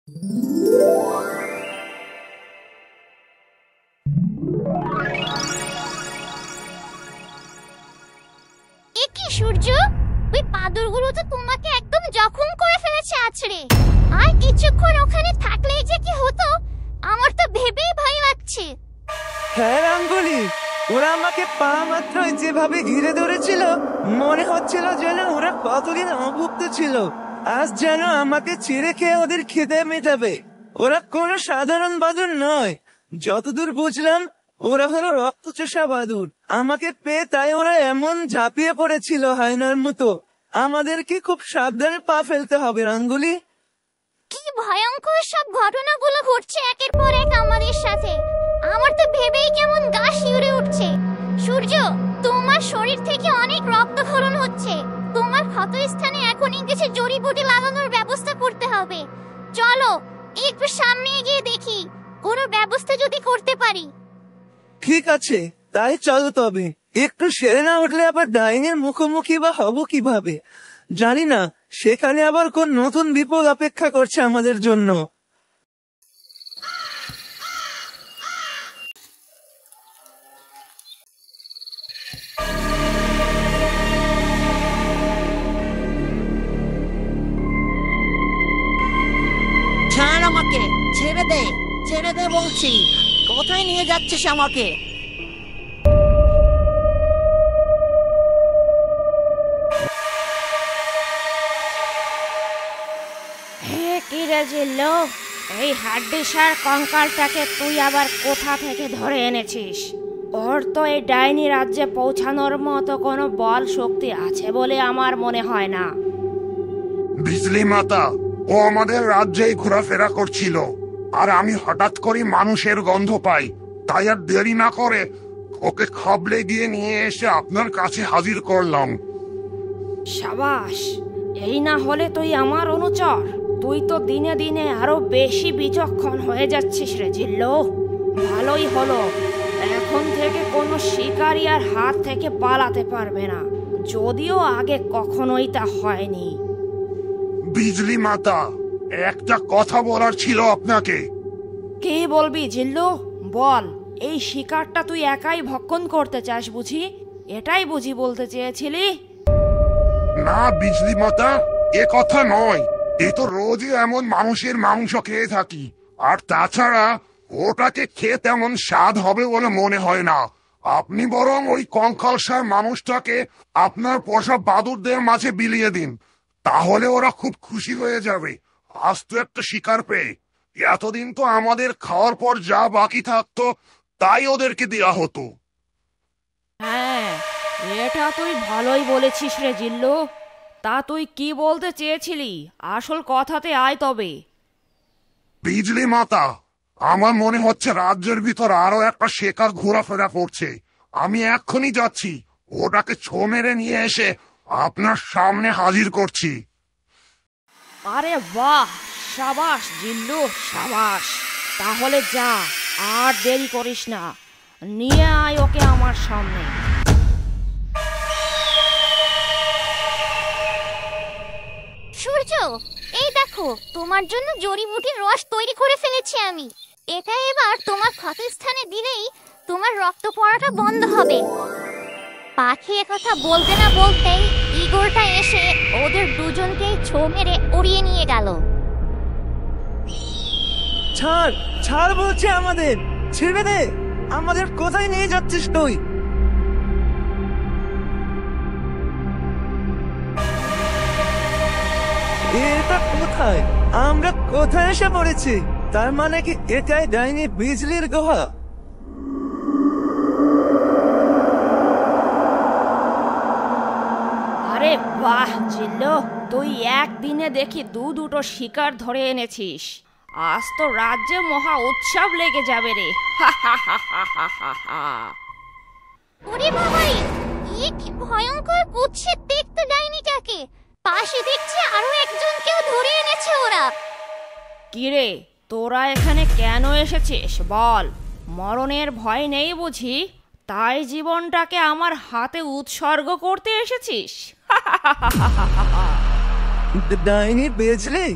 কি সূর্য, ওই পাদরগুলো তো তোমাকে একদম জখম করে ফেলেছে আছড়ে। আর কিছুক্ষণ ওখানে থাকলেই যে কি হতো আমার তো ভেবেই ভয় লাগছে। হ্যাঁ রাঙ্গুলি, ওরা আমাকে পা মাত্র যেভাবে ঘিরে ধরেছিল মনে হচ্ছিল যেন ওরা কতদিন অভুক্ত ছিল, আজ যেন আমাকে ছিঁড়ে খেয়ে ওদের খিদে মেটাবে। ওরা কোনো সাধারণ বাদুড় নয়, যতদূর বুঝলাম ওরা হলো রক্তচোষা বাদুড়। আমাকে পেয়ে তাই ওরা এমন ঝাঁপিয়ে পড়েছিল হায়নার মতো। আমাদেরকে খুব সাবধানে পা ফেলতে হবে রাঙ্গুলি। কি ভয়ঙ্কর সব ঘটনাগুলো ঘটছে একের পর এক আমাদের সাথে। আমার তো ভেবেই কেমন গা শিউরে উঠছে। সূর্য, তোমার শরীর থেকে অনেক রক্তক্ষরণ হচ্ছে। তোমার ক্ষতস্থানে এখনই কিছু জড়িবুটি লাগানোর ব্যবস্থা করতে হবে। চলো একটু সামনে এগিয়ে দেখি কোনো ব্যবস্থা যদি করতে পারি। ঠিক আছে, তাই চলো তবে। একটু সেরে না উঠলে আবার ডাইনের মুখোমুখি বা হব কিভাবে জানি না। সেখানে আবার কোন নতুন বিপদ অপেক্ষা করছে আমাদের জন্য। ছাড় আমাকে, ছেড়ে দে, ছেড়ে দে বলছি। কোথায় নিয়ে যাচ্ছিস আমাকে? কি রে জিল্লু, এই হাড্ডিসার কঙ্কালটাকে তুই আবার কোথা থেকে ধরে এনেছিস? ওর তো এই ডাইনি রাজ্যে পৌঁছানোর মতো কোনো বল শক্তি আছে বলে আমার মনে হয় না। বিজলি মাতা, ও আমাদের রাজ্যেই ঘোরাফেরা করছিল, আর আমি হঠাৎ করে মানুষের গন্ধ পাই। তাই আর দেরি না করে ওকে খাবলে গিয়ে নিয়ে এসে আপনার কাছে হাজির করলাম। সাবাস, এই না হলে তুই আমার অনুচর। তুই তো দিনে দিনে আরো বেশি বিচক্ষণ হয়ে যাচ্ছিস রে জিল্লু। ভালোই হলো, এখন থেকে কোনো শিকারী আর হাত থেকে পালাতে পারবে না, যদিও আগে কখনোই তা হয়নি। বিজলি মাতা, একটা কথা বলার ছিল আপনাকে। কি বলবি জিল্লু, বল। এই শিকারটা তুই একাই ভক্ষণ করতে চাস বুঝি? এটাই বুঝি বলতে চেয়েছিলি? না বিজলি মাতা, এ কথা নয়। এ তো রোজই এমন মানুষের মাংস খেয়ে থাকি, আর তাছাড়া ওটাকে খেয়ে তেমন স্বাদ হবে বলে মনে হয় না। আপনি বরং ওই কঙ্কালসার মানুষটাকে আপনার পোষা বাদুড়দের মাঝে বিলিয়ে দিন, তাহলে ওরা খুব খুশি হয়ে যাবে আস্ত একটা শিকার পেয়ে। এতদিন তো আমাদের খাওয়ার পর যা বাকি থাকতো তাই ওদেরকে দেয়া হতো। হ্যাঁ, এটা তুই ভালোই বলেছিস রে জিল্লু। তা তুই কি বলতে চেয়েছিলি? আসল কথাতে আয় তবে। বিজলি মাতা, আমার মনে হচ্ছে রাজ্যের ভিতর আরো একটা শিকার ঘোরাফেরা করছে। আমি এক্ষুনি যাচ্ছি, ওটাকে ছো মেরে নিয়ে এসে আপনার সামনে হাজির করছি। আরে বাহ, সাবাস জিল্লু, সাবাস। তাহলে যা, আর দেরি করিস না, নিয়ে আয় ওকে আমার সামনে। সূর্য, এই দেখো তোমার জন্য জড়িবুটির রস তৈরি করে ফেলেছি আমি। এটা এবার তোমার ক্ষতস্থানে দিলেই তোমার রক্ত পড়াটা বন্ধ হবে। পাখি একথা বলতে না বলতেই ইগোরটা এসে ওদের দুজনকেই ছো মেরে উড়িয়ে নিয়ে গেল। ছাড়, ছাড় বলছে আমাদের, ছেড়ে দে। আমাদের কোথায় নিয়ে যাচ্ছিস তুই? এটা কোথায়? আমরা কোথায় এসে পড়েছি? তার মানে কি এটাই ডাইনি বিজলির গুহা? আরে বাহ জিল্লু, তুই একদিনে দেখি দুটো শিকার ধরে এনেছিস। আজ তো রাজ্যে মহা উৎসব লেগে যাবে রে। ওরে বাবাই, কি ভয়ঙ্কর কুৎসিত দেখতে ডাইনিটাকে। পাশে দেখছি আরো একজনকেও ধরে এনেছে ওরা। কিরে, তোরা এখানে কেন এসেছিস বল? মরণের ভয় নেই বুঝি? তাই জীবনটাকে আমার হাতে উৎসর্গ করতে এসেছিস? ডাইনি বিজলি,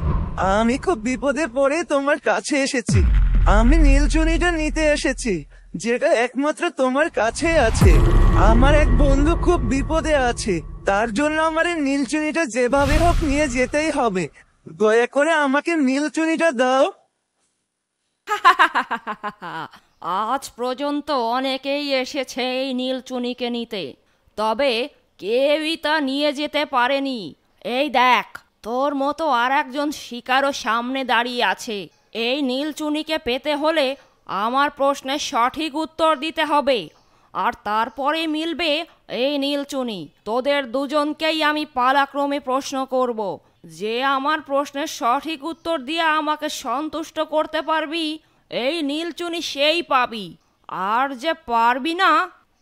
আমি খুব বিপদে পড়ে তোমার কাছে এসেছি। আমি নীলচুনিটা নিতে এসেছি, যেটা একমাত্র তোমার কাছে আছে। আমার এক বন্ধু খুব বিপদে আছে, তার জন্য আমার এই নীলচুনিটা যেভাবে হোক নিয়ে যেতেই হবে। দয়া করে আমাকে নীলচুনিটা দাও। আজ পর্যন্ত অনেকেই এসেছে এই নীলচুনিকে নিতে, তবে কেউই তা নিয়ে যেতে পারেনি। এই দেখ, তোর মতো আর একজন শিকারও সামনে দাঁড়িয়ে আছে। এই নীলচুনিকে পেতে হলে আমার প্রশ্নের সঠিক উত্তর দিতে হবে, আর তারপরে মিলবে এই নীলচুনি। তোদের দুজনকেই আমি পালাক্রমে প্রশ্ন করব। যে আমার প্রশ্নের সঠিক উত্তর দিয়ে আমাকে সন্তুষ্ট করতে পারবি, এই নীলচুনি সেই পাবি। আর যে পারবি না,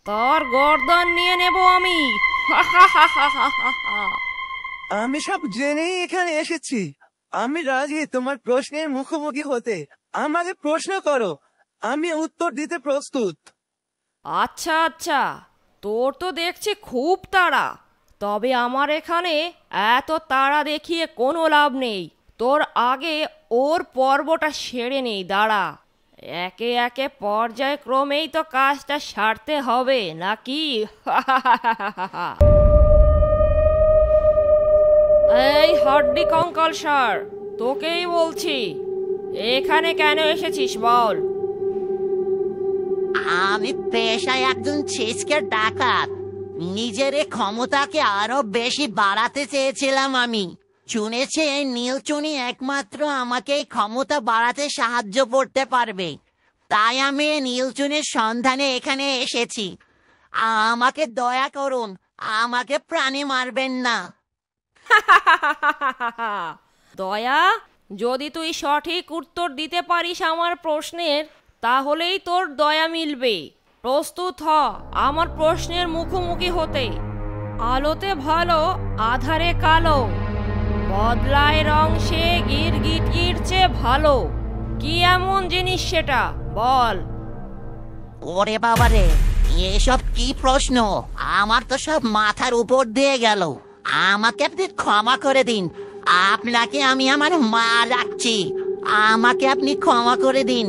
তার গর্দন নিয়ে নেব আমি। আমি সব জেনেই এখানে এসেছি। আমি রাজি তোমার প্রশ্নের মুখোমুখি হতে। আমাকে প্রশ্ন করো, আমি উত্তর দিতে প্রস্তুত। আচ্ছা আচ্ছা, তোর তো দেখছি খুব তাড়া। তবে আমার এখানে এত তাড়া দেখিয়ে কোনো লাভ নেই। তোর আগে ওর পর্বটা সেরে নেই, দাঁড়া। একে একে পর্যায়ক্রমেই তো কাজটা সারতে হবে নাকি? এই হাড্ডি কঙ্কাল স্যার, তোকেই বলছি, এখানে কেন এসেছিস বল? আমি পেশায় একজন ছিচকে ডাকাত। নিজের এই ক্ষমতাকে আরো বেশি বাড়াতে চেয়েছিলাম আমি। শুনেছি এই নীলচুনি একমাত্র আমাকে এই ক্ষমতা বাড়াতে সাহায্য করতে পারবে। তাই আমি এই নীলচুনির সন্ধানে এখানে এসেছি। আমাকে দয়া করুন, আমাকে প্রাণে মারবেন না। দয়া? যদি তুই সঠিক উত্তর দিতে পারিস আমার প্রশ্নের, তাহলেই তোর দয়া মিলবে। প্রস্তুত হ আমার প্রশ্নের মুখোমুখি হতে। আলোতে ভালো, আধারে কালো, বদলায় রং সে গিরগিটির চেয়ে ভালো। কি এমন জিনিস সেটা বল? ওরে বাবারে, এসব কি প্রশ্ন? আমার তো সব মাথার উপর দিয়ে গেল। আমাকে আপনি ক্ষমা করে দিন। আপনাকে আমি আমার মা রাখছি। আমাকে আপনি ক্ষমা করে দিন।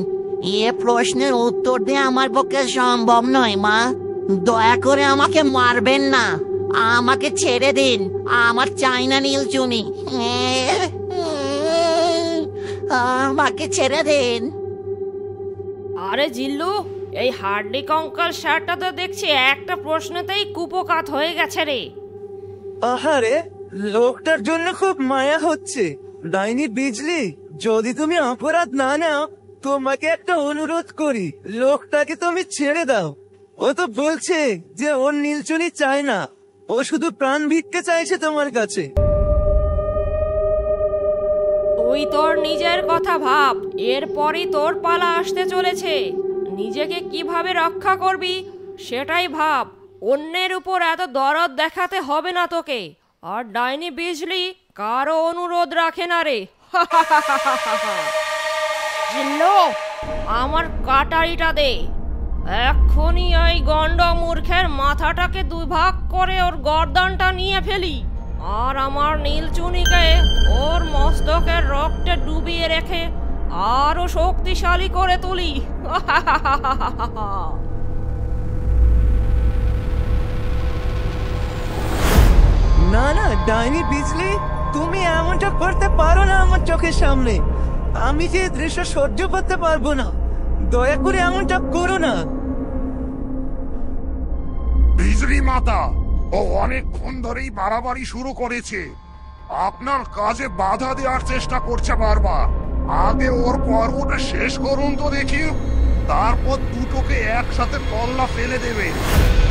এ প্রশ্নের উত্তর দিয়ে আমার পক্ষে সম্ভব নয় মা। দয়া করে আমাকে মারবেন না, আমাকে ছেড়ে দিন। আমার চাই না নীলচুনি, আমাকে ছেড়ে দিন। আরে জিল্লু, এই হাড্ডি কঙ্কাল শার্টটা তো দেখছি একটা প্রশ্নতেই কুপোকাত হয়ে গেছে রে। আহারে, লোকটার জন্য খুব মায়া হচ্ছে। ডাইনি বিজলি, যদি তুমি অপরাধ না নাও, তোমাকে একটা অনুরোধ করি, লোকটাকে তুমি ছেড়ে দাও। ও তো বলছে যে ওর নীলচুনি চায় না, ও শুধু প্রাণ ভিক্ষে চাইছে তোমার কাছে। তুই তোর নিজের কথা ভাব, এরপরই তোর পালা আসতে চলেছে। নিজেকে কিভাবে রক্ষা করবি সেটাই ভাব। অন্যের উপর এত দরদ দেখাতে হবে না তোকে। আর ডাইনি বিজলি কারো অনুরোধ রাখে না রে। জিল্লু, আমার কাটারিটা দে। এক্ষুনি এই গন্ড মূর্খের মাথাটাকে দুই ভাগ করে ওর গর্দানটা নিয়ে ফেলি, আর আমার নীলচুনিকে ওর মস্তকের রক্তে ডুবিয়ে রেখে আরো শক্তিশালী করে তুলি। না না ডাইনি বিজলি, তুমি এমনটা করতে পারো না আমার চোখের সামনে। আমি যে দৃশ্য সহ্য করতে পারবো না। দয়া করে এমনটা করো না। বিজলি মাতা, ও অনেকক্ষণ ধরেই বাড়াবাড়ি শুরু করেছে। আপনার কাজে বাধা দেওয়ার চেষ্টা করছে বারবার। আগে ওর পর্বটা শেষ করুন তো দেখি, তারপর দুটোকে একসাথে তল্লা ফেলে দেবে,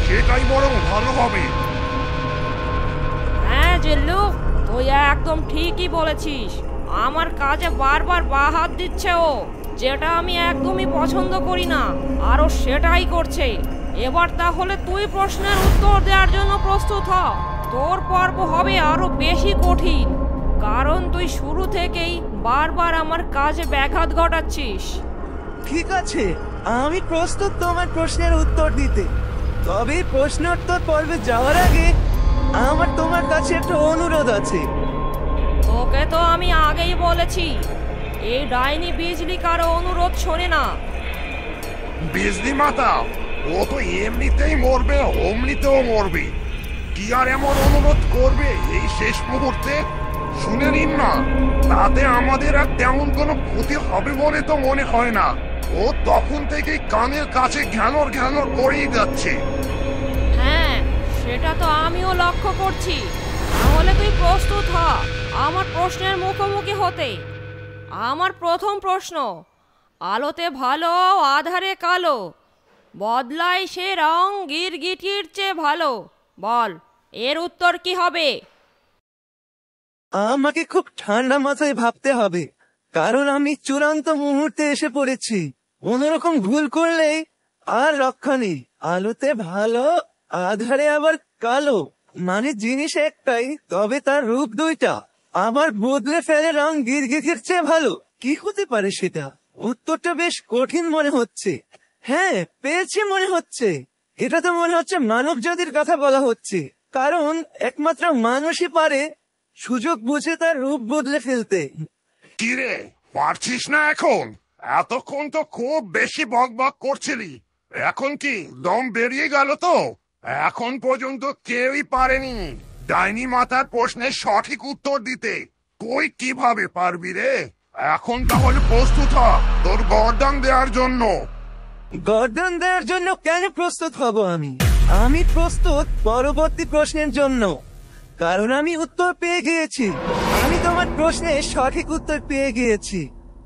সেটাই বরং ভালো হবে। হ্যাঁ জিল্লু, তুই একদম ঠিকই বলেছিস। আমার কাজে বারবার বাহাত দিচ্ছে ও, যেটা আমি একদমই পছন্দ করি না, আরও সেটাই করছে। এবার তাহলে তুই প্রশ্নের উত্তর দেওয়ার জন্য প্রস্তুত হ। তোর পর্ব হবে আরো বেশি কঠিন, কারণ তুই শুরু থেকেই বারবার আমার কাজে ব্যাঘাত ঘটাচ্ছিস। ঠিক আছে, আমি প্রস্তুত তোমার প্রশ্নের উত্তর দিতে। তবে প্রশ্নোত্তর পর্বে যাওয়ার আগে আমার তোমার কাছে একটা অনুরোধ আছে। তোকে তো আমি আগেই বলেছি এই ডাইনি বিজলি কারো অনুরোধ শোনে না। বিজলি মাতা, ও তো এমনিতেই মরবে, অমনিতেও মরবে। কি আর এমন অনুরোধ করবে এই শেষ মুহূর্তে? শুনে নিন না, তাতে আমাদের আর তেমন কোনো ক্ষতি হবে বলে তো মনে হয় না। ও তখন থেকেই কানের কাছে ঘ্যানর ঘ্যানর করেই যাচ্ছে। হ্যাঁ, সেটা তো আমিও লক্ষ্য করছি। তাহলে তুই প্রস্তুত হ আমার প্রশ্নের মুখোমুখি হতে। আমার প্রথম প্রশ্ন, আলোতে ভালো আধারে কালো, বদলায় সে রং গিরগিটির চেয়ে ভালো। বল, এর উত্তর কি হবে? আমাকে খুব ঠান্ডা মাথায় ভাবতে হবে, কারণ আমি চূড়ান্ত মুহূর্তে এসে পড়েছি। কোনোরকম ভুল করলেই আর রক্ষা নেই। আলোতে ভালো, আধারে আবার কালো, মানে জিনিস একটাই, তবে তার রূপ দুইটা। আবার বদলে ফেলে রং গিরগিটির চেয়ে ভালো। কি হতে পারে সেটা? উত্তরটা বেশ কঠিন মনে হচ্ছে। হ্যাঁ, পেয়েছি মনে হচ্ছে। এটা তো মনে হচ্ছে মানব জাতির কথা বলা হচ্ছে, কারণ একমাত্র মানুষই পারে সুযোগ বুঝে তার রূপ বদলে ফেলতে। কিরে, পারছিস না এখন? এতক্ষণ তো খুব বেশি বকবক করছিলি, এখন কি দম বেরিয়ে গেল? তো এখন পর্যন্ত কেউই পারেনি ডাইনি মাতার প্রশ্নের সঠিক উত্তর দিতে। তুই কিভাবে পারবি রে? এখন তাহলে প্রস্তুত হ তোর গর্দান দেওয়ার জন্য। গর্দন দেওয়ার জন্য কেন প্রস্তুত হব? আমি প্রস্তুত পরবর্তী প্রশ্নের জন্য, কারণ আমি উত্তর পেয়ে গিয়েছি। আমি তোমার প্রশ্নের সঠিক উত্তর পেয়ে গিয়েছি,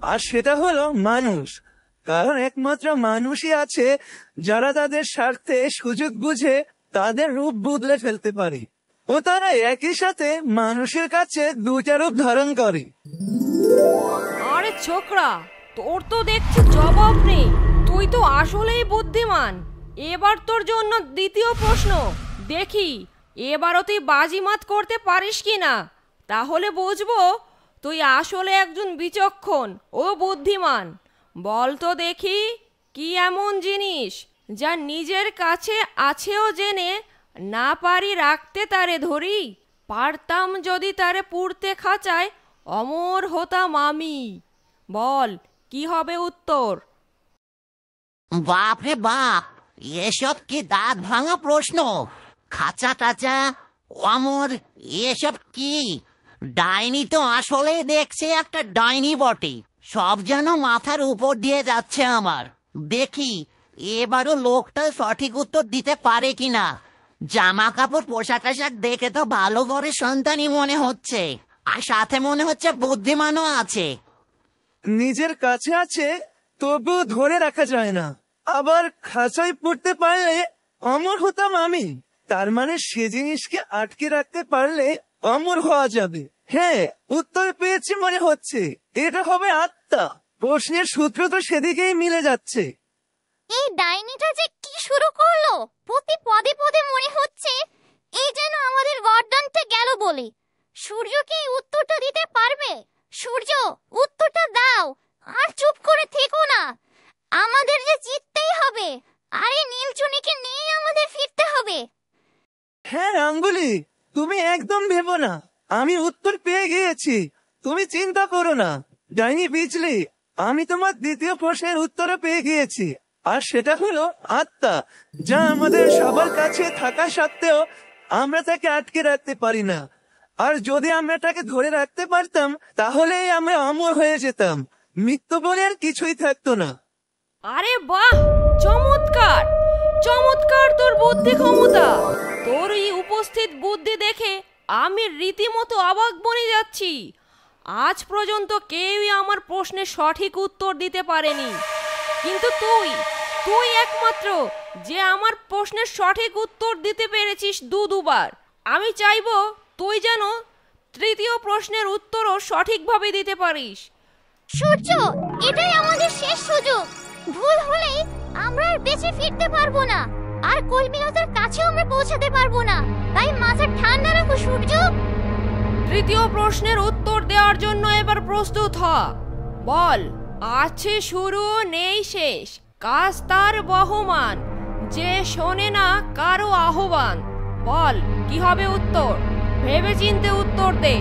আর সেটা হলো মানুষ। কারণ একমাত্র মানুষই আছে যারা তাদের স্বার্থে সুযোগ বুঝে তাদের রূপ বদলে ফেলতে পারে, ও তারা একই সাথে মানুষের কাছে দুটা রূপ ধারণ করে। আরে ছোকরা, তোর তো দেখছি জবাব নেই। তুই তো আসলেই বুদ্ধিমান। এবার তোর জন্য দ্বিতীয় প্রশ্ন, দেখি এবারও তুই বাজিমাত করতে পারিস কিনা। তাহলে বুঝবো তুই আসলে একজন বিচক্ষণ ও বুদ্ধিমান। বল তো দেখি, কি এমন জিনিস যা নিজের কাছে আছেও জেনে না পারি রাখতে তারে ধরি? পারতাম যদি তারে পুড়তে খাঁচায়, অমর হতাম আমি। বল, কি হবে উত্তর? বাপ রে বাপ, এসব কি দাঁত ভাঙা প্রশ্ন! খাঁচা টাচা, অমর, এসব কি? ডাইনি তো আসলে দেখছে একটা ডাইনি বটে। সব যেন মাথার উপর দিয়ে যাচ্ছে আমার। দেখি এবারও লোকটা সঠিক উত্তর দিতে পারে কিনা। জামা কাপড় পোশাক আশাক দেখে তো ভালো ঘরের সন্তানই মনে হচ্ছে, আর সাথে মনে হচ্ছে বুদ্ধিমানও আছে। নিজের কাছে আছে তবু ধরে রাখা যায় না, আবার খাঁচায় পড়তে পারলে অমর হতাম আমি। তার মানে সে জিনিসকে আটকে রাখতে পারলে অমর হওয়া যাবে। হ্যাঁ, উত্তর পেয়েছি মনে হচ্ছে। এটা হবে আত্মা। প্রশ্নের সূত্র তো সেদিকেই মিলে যাচ্ছে। এই ডাইনিটা যে কি শুরু করলো! প্রতি পদে পদে মনে হচ্ছে এই যেন আমাদের গর্দানটা গেল বলে। সূর্য কি এই উত্তরটা দিতে পারবে? সূর্য, উত্তরটা দাও, আর চুপ করে থেকো না। আমাদের যে জিততেই হবে, আর এই নীলচুনিকে নিয়ে আমাদের ফিরতে হবে। হ্যাঁ আঙ্গুলি, তুমি একদম ভেবো না, আমি উত্তর পেয়ে গিয়েছি। তুমি চিন্তা করো না ডাইনি বিজলি, আমি তোমার দ্বিতীয় প্রশ্নের উত্তরও পেয়ে গিয়েছি। আর সেটা হলো আত্মা, যা আমাদের সবার কাছে থাকা সত্ত্বেও আমরা তাকে আটকে রাখতে পারি না। আর যদি আমরা তাকে ধরে রাখতে পারতাম তাহলেই আমরা অমর হয়ে যেতাম, মৃত্যু বলে আর কিছুই থাকতো না। আরে বাহ, চমৎকার চমৎকার তোর বুদ্ধি ক্ষমতা। তোর এই উপস্থিত বুদ্ধি দেখে আমি রীতিমতো অবাক বনে যাচ্ছি। আজ পর্যন্ত কেউই আমার প্রশ্নের সঠিক উত্তর দিতে পারেনি, কিন্তু তুই একমাত্র যে আমার প্রশ্নের সঠিক উত্তর দিতে পেরেছিস দুবার। আমি চাইবো তুই যেন তৃতীয় প্রশ্নের উত্তরও সঠিকভাবে দিতে পারিস। সূর্য, এটাই আমাদের শেষ সুযোগ। ভুল হলেই আমরা আর বেঁচে ফিরতে পারবো না, আর কলমিলতার কাছেও আমরা পৌঁছাতে পারবো না। তাই মাথা ঠান্ডা রাখো সূর্য। তৃতীয় প্রশ্নের উত্তর দেওয়ার জন্য এবার প্রস্তুত হ। বল, আছে শুরু নেই শেষ, কাজ তার বহমান, যে শোনে না কারো আহ্বান। বল, কি হবে উত্তর? ভেবে চিন্তে উত্তর দে।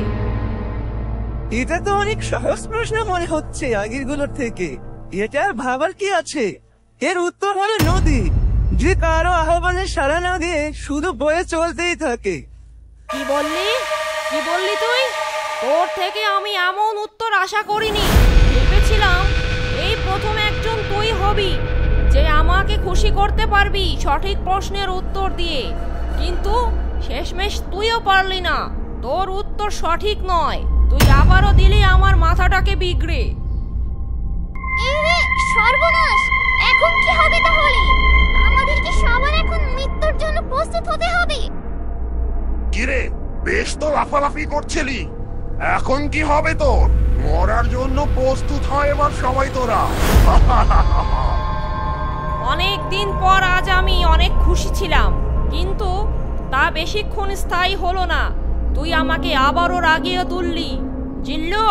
এটা তো অনেক সহজ প্রশ্ন মনে হচ্ছে আগের গুলোর থেকে। এটা আর ভাবার কি আছে? এর উত্তর হলো নদী, যে কারো আহ্বানে সাড়া না দিয়ে শুধু বয়ে চলতেই থাকে। কি বললি? কি বললি তুই? তোর থেকে আমি এমন উত্তর আশা করিনি। ভেবেছিলাম এই প্রথম একজন তুই হবি যে আমাকে খুশি করতে পারবি সঠিক প্রশ্নের উত্তর দিয়ে, কিন্তু শেষমেশ তুইও পারলি না। তোর উত্তর সঠিক নয়, তুই আবারও দিলি আমার মাথাটাকে বিগড়ে। এই রে সর্বনাশ! এখন কি হবে তাহলে? আমাদের কি সবার এখন মৃত্যুর জন্য প্রস্তুত হতে হবে? কিরে, বেশ তো লাফালাফি করছিলি, এখন কি হবে তোর? মরার জন্য প্রস্তুত হয় এবার সবাই তোরা। অনেক দিন পর আজ আমি অনেক খুশি ছিলাম, কিন্তু তা বেশিক্ষণ স্থায়ী হলো না। তুই আমাকে আবারও রাগিয়ে তুললি। জিল্লু,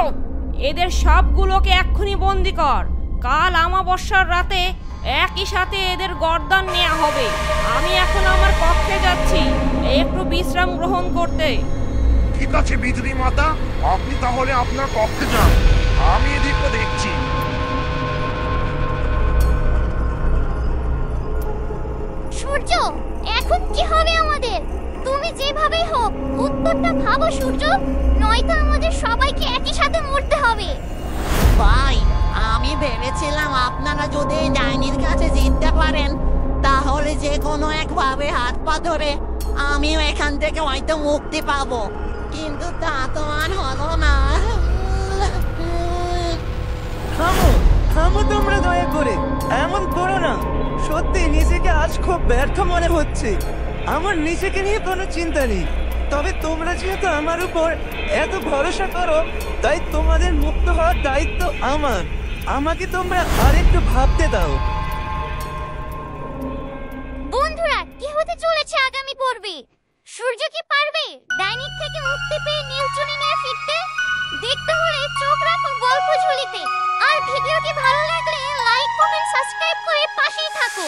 এদের সবগুলোকে এক্ষুনি বন্দি কর। কাল আমাবস্যার রাতে একই সাথে এদের গর্দান নেওয়া হবে। আমি এখন আমার কক্ষে যাচ্ছি একটু বিশ্রাম গ্রহণ করতে। ঠিক আছে বিজলি মাতা, আপনি তাহলে আপনার কক্ষে যান, আমি এদিকটা দেখছি। সূর্য, এখন কি হবে আমাদের? তুমি যেভাবেই হোক উত্তরটা ভাবো সূর্য, নয়তো আমাদের সবাইকে একই সাথে মরতে হবে। ভাই, আমি ভেবেছিলাম আপনারা যদি এই ডাইনির কাছে জিততে পারেন তাহলে যে কোনো একভাবে হাত পা ধরে আমিও এখান থেকে হয়তো মুক্তি পাবো, কিন্তু তা তো আর হলো না। থামো থামো তোমরা দয়া করে, এমন করো না। সত্যি নিজেকে আজ খুব ব্যর্থ মনে হচ্ছে। আমার নিজেকে নিয়ে কোনো চিন্তা নেই, তবে তোমরা যেহেতু আমার উপর এত ভরসা করো তাই তোমাদের মুক্ত হওয়ার দায়িত্ব আমার। আমাকে তোমরা আরেকটু ভাবতে দাও। বন্ধুরা, কি হতে চলেছে আগামী পর্বে? সূর্য কি পারবে ডাইনির থেকে মুক্তি পেয়ে নীলচুনি নিয়ে ফিরতে? দেখতে হলে চোখ রাখো গল্প ঝুলিতে। আর ভিডিওটি ভালো লাগলে লাইক, কমেন্ট, সাবস্ক্রাইব করে পাশেই থাকো।